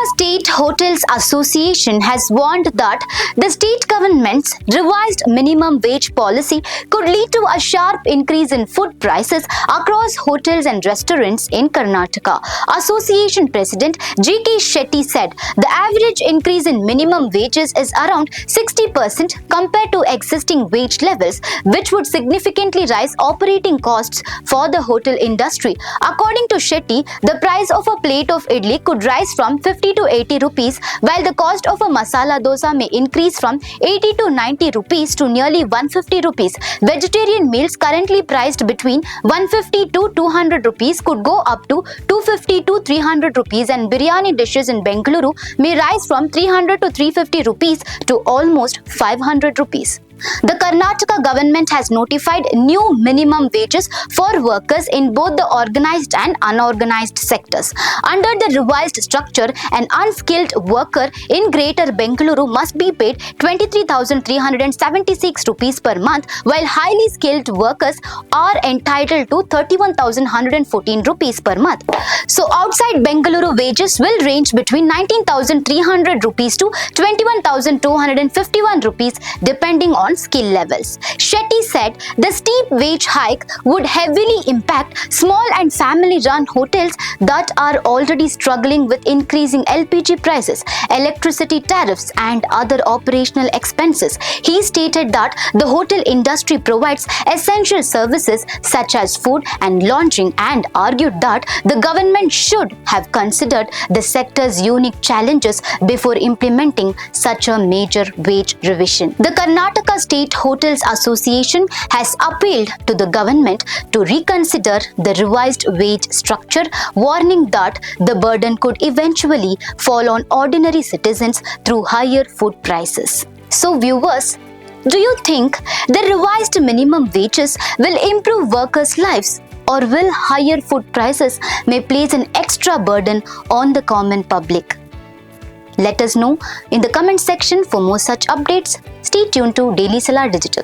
Karnataka State Hotels Association has warned that the state government's revised minimum wage policy could lead to a sharp increase in food prices across hotels and restaurants in Karnataka. Association President GK Shetty said the average increase in minimum wages is around 60% compared to existing wage levels, which would significantly rise operating costs for the hotel industry. According to Shetty, the price of a plate of idli could rise from 50 to 80 rupees, while the cost of a masala dosa may increase from 80 to 90 rupees to nearly 150 rupees. Vegetarian meals currently priced between 150 to 200 rupees could go up to 250 to 300 rupees, and biryani dishes in Bengaluru may rise from 300 to 350 rupees to almost 500 rupees. The Karnataka government has notified new minimum wages for workers in both the organized and unorganized sectors. Under the revised structure, an unskilled worker in Greater Bengaluru must be paid 23,376 rupees per month, while highly skilled workers are entitled to 31,114 rupees per month. So outside Bengaluru, wages will range between 19,300 rupees to 21,251 rupees depending on skill levels. Shetty said the steep wage hike would heavily impact small and family-run hotels that are already struggling with increasing LPG prices, electricity tariffs, and other operational expenses. He stated that the hotel industry provides essential services such as food and lodging, and argued that the government should have considered the sector's unique challenges before implementing such a major wage revision. The Karnataka State Hotels Association has appealed to the government to reconsider the revised wage structure, warning that the burden could eventually fall on ordinary citizens through higher food prices. So viewers, do you think the revised minimum wages will improve workers' lives, or will higher food prices may place an extra burden on the common public? Let us know in the comment section for more such updates. Stay tuned to Daily Salar Digital.